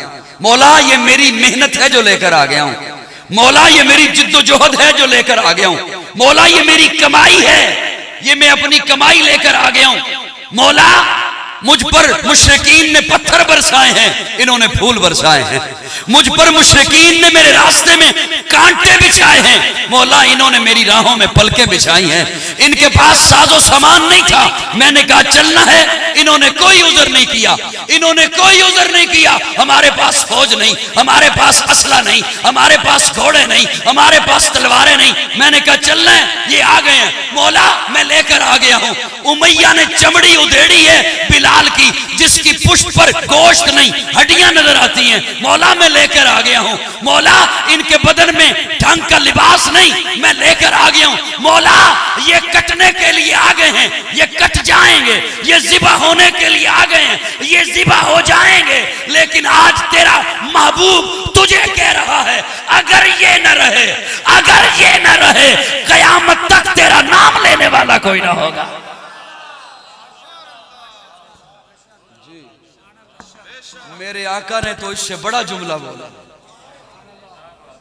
मौला ये मेरी मेहनत है जो लेकर आ गया हूं, मौला ये मेरी जिद्दोजहद है जो लेकर आ गया हूं, मौला ये मेरी कमाई है, ये मैं अपनी कमाई लेकर आ गया हूं, मौला मुझ पर मुशरिकीन ने पत्थर बरसाए हैं, इन्होंने फूल बरसाए हैं, मुझ पर मुशरिकीन ने मेरे रास्ते में कांटे बिछाए हैं, मौला इन्होंने मेरी राहों में पलके बिछाई हैं, इनके पास साजो सामान नहीं था, मैंने कहा चलना है, इन्होंने कोई उज़र नहीं किया, इन्होंने कोई उज़र नहीं किया, हमारे पास फौज नहीं, हमारे पास असला नहीं, हमारे पास घोड़े नहीं, हमारे पास तलवारें नहीं, मैंने कहा चलना है, ये आ गए हैं, मौला मैं लेकर आ गया हूं। उमैया ने चमड़ी उधेड़ी है बिलाल की, जिसकी पुष्ट पर गोश्त नहीं हड्डियां नजर आती हैं, मौला मैं लेकर आ गया हूं, मौला इनके बदन में ढंग का लिबास नहीं, मैं लेकर आ गया हूं, मौला ये कटने के लिए आ गए हैं, ये कट जाएंगे, ये ज़िबा होने के लिए आ गए हैं, ये ज़िबा हो जाएंगे, लेकिन आज तेरा महबूब तुझे कह रहा है अगर ये न रहे, अगर ये न रहे, कयामत तक तेरा नाम लेने वाला कोई ना होगा। मेरे आका ने तो इससे बड़ा जुमला बोला,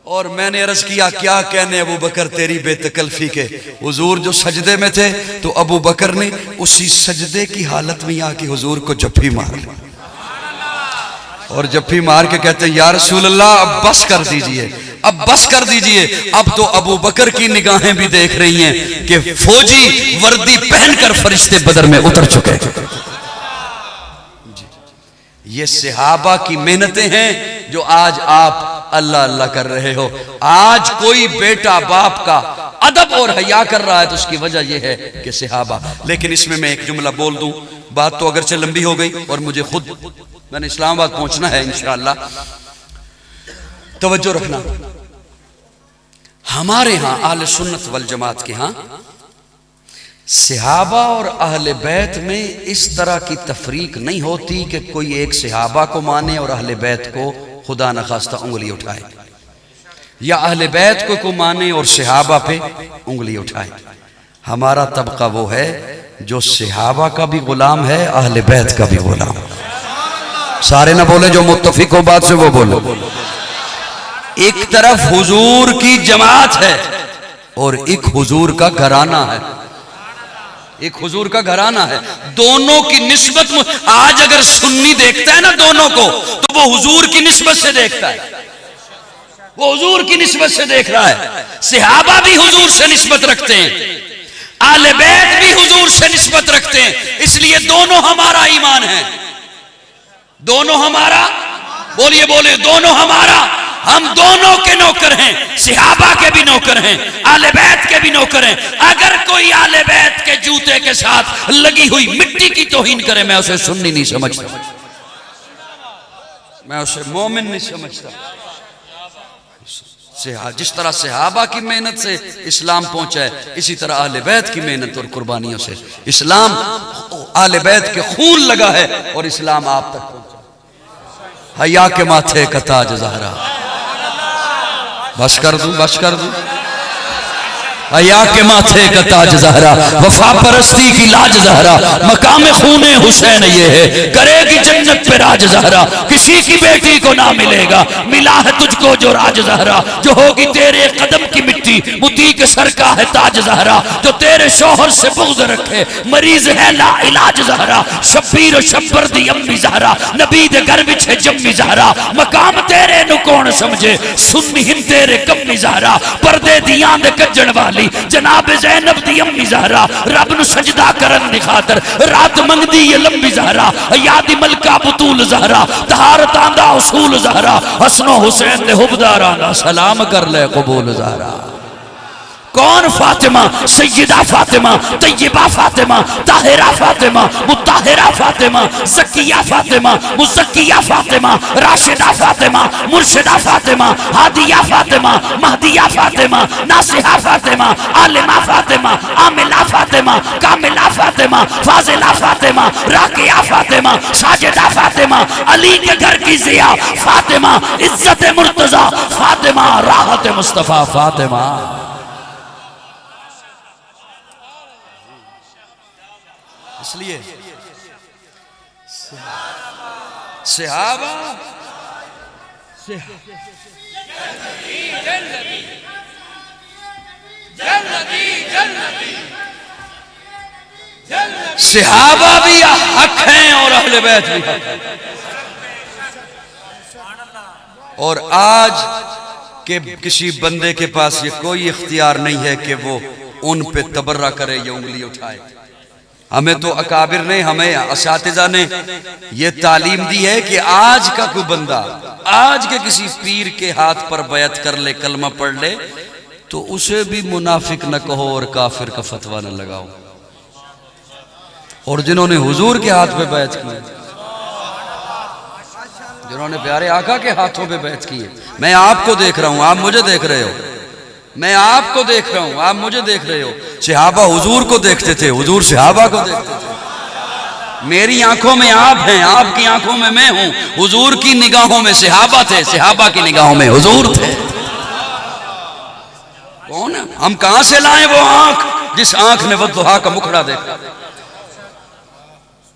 और मैंने अर्ज किया क्या कहने अबू बकर तेरी बेतकल्फी के। हुजूर जो सजदे में थे तो अबू बकर ने उसी सजदे की हालत में आके हुजूर को जफ्फी मार ली, और जफ्फी मार के कहते या रसूल अल्लाह अब बस कर दीजिए, अब बस कर दीजिए। अब तो अबू बकर की निगाहें भी देख रही हैं कि फौजी वर्दी पहनकर फरिश्ते बदर में उतर चुके। ये सहाबा की मेहनतें हैं जो आज आप अल्लाह अल्लाह कर रहे हो। आज कोई बेटा बाप का अदब और हया कर रहा है तो उसकी वजह यह है कि सहाबा। लेकिन इसमें मैं एक जुमला बोल दूं, बात तो अगरचे लंबी हो गई और मुझे खुद मैंने इस्लामाबाद पहुंचना है इंशाअल्लाह। तवज्जो रखना, हमारे यहाँ अहले सुन्नत वल जमात के यहाँ सहाबा और अहले बैत में इस तरह की तफरीक नहीं होती कि कोई एक सहाबा को माने और अहले बैत को खुदा न खास्ता उंगली उठाए, या अहले बैत को माने और सहाबा पे उंगली उठाए। हमारा तबका वो है जो सहाबा का भी गुलाम है, अहले बैत का भी गुलाम। सारे ना बोले, जो मुत्तफिक हो बात से वो बोलो। एक तरफ हुजूर की जमात है और एक हुजूर का घराना है, एक हुजूर का घराना है। दोनों की निस्बत, आज अगर सुन्नी देखता है ना दोनों को, तो वो हुजूर की निस्बत से देखता है, वो हुजूर की निस्बत से देख रहा है। सहाबा भी हुजूर से निस्बत रखते हैं, आले बैत भी हुजूर से निस्बत रखते हैं। इसलिए दोनों हमारा ईमान है, दोनों हमारा, बोलिए बोलिए, दोनों हमारा। हम दोनों के नौकर हैं, सहाबा के भी नौकर हैं, आले बैत के भी नौकर हैं। अगर कोई आले बैत के जूते के साथ लगी हुई मिट्टी की तौहीन करे, मैं उसे सुन्नी नहीं समझता, मैं उसे मोमिन नहीं समझता। जिस तरह सहाबा की मेहनत से इस्लाम पहुंचा है, इसी तरह आले बैत की मेहनत और कुर्बानियों से इस्लाम, आले बैत के खून लगा है और इस्लाम आप तक पहुंचा। हया के माथे का ताज ज़हरा, बस कर दूं, बस कर दूं। हया के माथे का ताज ज़हरा, वफा परस्ती की लाज ज़हरा, मकाम खूने हुसैन ये है, करेगी जन्नत पे राज ज़हरा। किसी की बेटी को ना मिलेगा, मिला है तुझको जो राज ज़हरा। जो होगी तेरे कदम की मिट्टी, मुती के सर का है ताज ज़हरा। जो तेरे शोहर से बुग़्ज़ रखे, मरीज है ला इलाज ज़हरा। शब्बीर और शब्बर दी अम्मी ज़हरा, नबी दे घर विच है जम्मी ज़हरा। मकाम तेरे नु कौन समझे, सुन्नी हिम तेरे कम्मी ज़हरा। पर्दे दियां दे कज्जण वाली जनाब ज़ैनब दी अम्मी ज़हरा, रब नु सजदा करन दी खातर रात मंगदी ये लंबी ज़हरा। यादी मलका बुतूल ज़हरा, तहारतां दा उसूल ज़हरा। हसनो हुसैन दे हुबदारां दा सलाम कर ले कबूल ज़हरा। कौन फातिमा, सैयदा फातिमा, तैयबा फातिमा, ताहिरा फातिमा, मुताहिरा फातिमा, ज़किया फातिमा, मुज़क्किया फातिमा, राशिदा फातिमा, मुर्शिदा फातिमा, हादिया फातिमा, महदिया फातिमा, नासिहा फातिमा, आलिमा फातिमा, आमिला फातिमा, कामिला फातिमा, फाजिला फातिमा, राकिया फातिमा, साजिदा फातिमा, अली के घर की ज़िया फातिमा, इज्जत मुर्तज़ा फातिमा, राहत मुस्तफ़ा फातिमा। इसलिए सहाबा सहाबा भी हक हैं और अहले बैत भी हक हैं। और आज के किसी बंदे के पास ये कोई इख्तियार नहीं है कि वो उन पे तबर्रा करे या उंगली उठाए। हमें तो अकाबिर ने, हमें असातिज़ा ने ये तालीम दी है कि आज का कोई बंदा आज के किसी पीर के हाथ पर बैत कर ले, कलमा पढ़ ले, तो उसे भी मुनाफिक न कहो और काफिर का फतवा न लगाओ। और जिन्होंने हुजूर के हाथ पे बैत की, जिन्होंने प्यारे आका के हाथों पे बैत की है, मैं आपको देख रहा हूं, आप मुझे देख रहे हो, मैं आपको देख रहा हूं, आप मुझे देख रहे हो। सहाबा हुजूर को देखते थे, हुजूर सहाबा को देखते थे। मेरी आंखों में आप हैं, आपकी आंखों में मैं हूं। हुजूर की निगाहों में सहाबा थे, सहाबा की निगाहों में हुजूर थे। कौन है? हम कहां से लाएं वो आंख जिस आंख ने वद्दुहा का मुखड़ा देखा?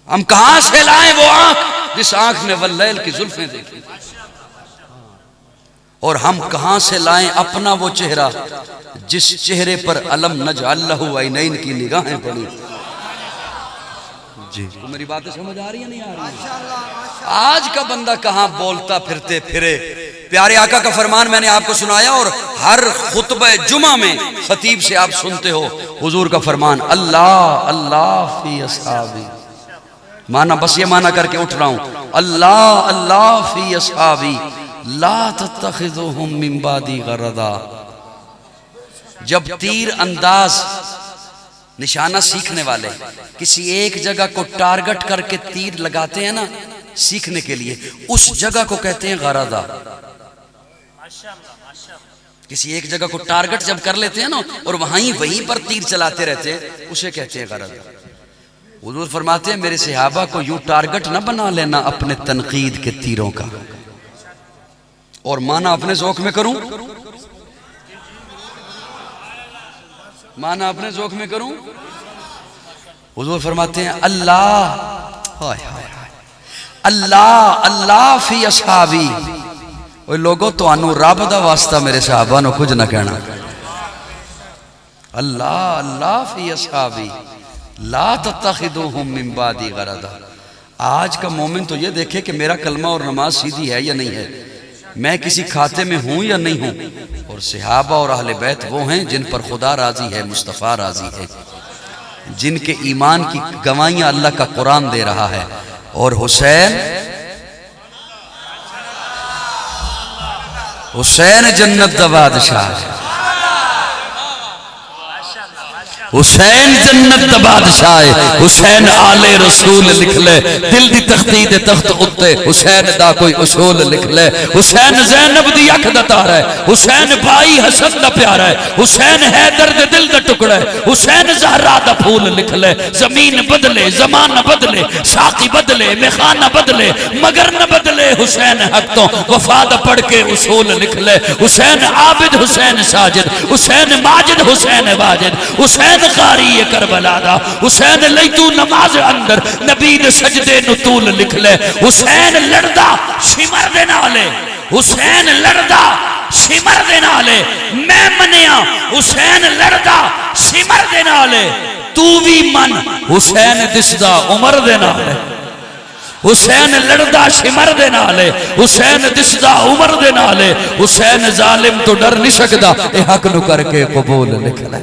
हम कहां से लाएं वो आंख जिस आंख ने वल्लैल की जुल्फें देखी? और हम कहां से लाएं अपना वो चेहरा जिस चेहरे पर अलम नजअल लहू ऐनैन की निगाहें पड़ी? जी, तो मेरी बातें समझ आ रही है, नहीं आ रही? आज का बंदा कहां बोलता फिरते फिरे। प्यारे आका का फरमान मैंने आपको सुनाया और हर खुतबे जुमा में खतीब से आप सुनते हो हुजूर का फरमान, अल्लाह अल्लाह फी अस्हाबी। माना बस ये माना करके उठ रहा हूं, अल्लाह अल्लाह फी अस्हाबी। ला तत्तखिज़ूहुम मिन बादी गरदा। जब तीर अंदाज निशाना सीखने वाले किसी एक जगह को टारगेट करके तीर लगाते हैं ना सीखने के लिए, उस जगह को कहते हैं गरदा। किसी एक जगह को टारगेट जब कर लेते हैं ना और वहीं पर तीर चलाते रहते हैं, उसे कहते हैं गरदा। हुजूर फरमाते हैं मेरे सहाबा को यूं टारगेट ना बना लेना अपने तनकीद के तीरों का, और माना अपने ज़ौक़ में करूं, माना अपने ज़ौक़ में करूं। हुजूर फरमाते हैं अल्लाह हाय हाय अल्लाह अल्लाह फी असहाबी। ओए लोगो तुहानू रब दा वास्ता मेरे सहाबा नू कुछ ना कहना। अल्लाह अल्लाह फी असहाबी ला तत्तखिज़ूहुम मिन बादी गरदा। आज का मोमिन तो ये देखे कि मेरा कलमा और नमाज सीधी है या नहीं है, मैं किसी खाते में हूं या नहीं हूं। और सहाबा और अहले बैत वो हैं जिन पर खुदा राजी है, मुस्तफ़ा राजी है, जिनके ईमान की गवाहियां अल्लाह का कुरान दे रहा है। और हुसैन हुसैन जन्नत दा बादशाह है, हुसैन जन्नत दा बादशाह है। हुसैन आले रसूल लिख ले, दिल दी तख्ती दे तख्त उत्ते हुसैन दा कोई उसूल लिख ले। हुसैन ज़ैनब दी अख दा तारा है, हुसैन भाई हसन दा प्यारा है, हुसैन हैदर दे दिल दा टुकड़ा है, हुसैन ज़हरा दा फूल लिख ले। जमीन बदले ज़माना बदले, साकी बदले मेखाना बदले, मगर न बदले हुसैन हक तो वफा दा पढ़ के उसूल लिख ले। हुसैन आबिद हुसैन साजिद, हुसैन माजिद हुसैन वाजिद, हुसैन कारी करबला दा। हुसैन लैतू नमाज अंदर नबी दे सजदे नु तूल लिख ले। हुसैन लड़दा सिमर दे नाले, हुसैन लड़दा सिमर दे नाले, मैं मनिया हुसैन लड़दा सिमर दे नाले, तू भी मन हुसैन दिसदा उमर दे नाले। हुसैन लड़दा सिमर दे नाले, हुसैन दिसदा उमर दे नाले, हुसैन जालिम तो डर नहीं सकदा, ए हक नु करके कबूल लिख ले।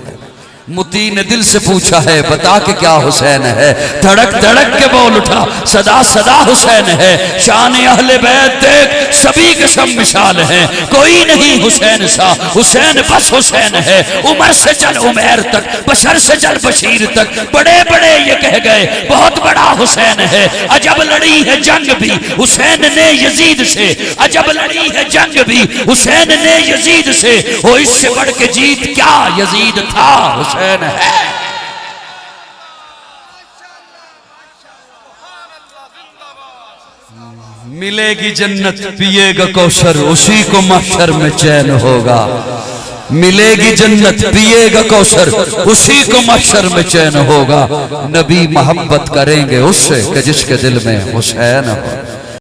मुती ने दिल से पूछा है बता के क्या हुसैन है, धड़क धड़क के बोल उठा सदा सदा हुसैन है। शान अहले बैत देख सभी कसम मिसाल है, कोई नहीं हुसैन सा, हुसैन बस हुसैन है। उमर से चल उमैर तक, बशर से चल बशीर तक, बड़े बड़े ये कह गए बहुत बड़ा हुसैन है। अजब लड़ी है जंग भी हुसैन ने यजीद से, अजब लड़ी है जंग भी हुसैन ने यजीद से, वो इससे बढ़ के जीत क्या यजीद था हुसैन है। मिलेगी जन्नत पिएगा कौशर, उसी को महशर में चैन होगा। मिलेगी जन्नत पिएगा कौशर, उसी को महशर में चैन होगा। नबी मोहब्बत करेंगे उससे कि जिसके दिल में हुसैन हो।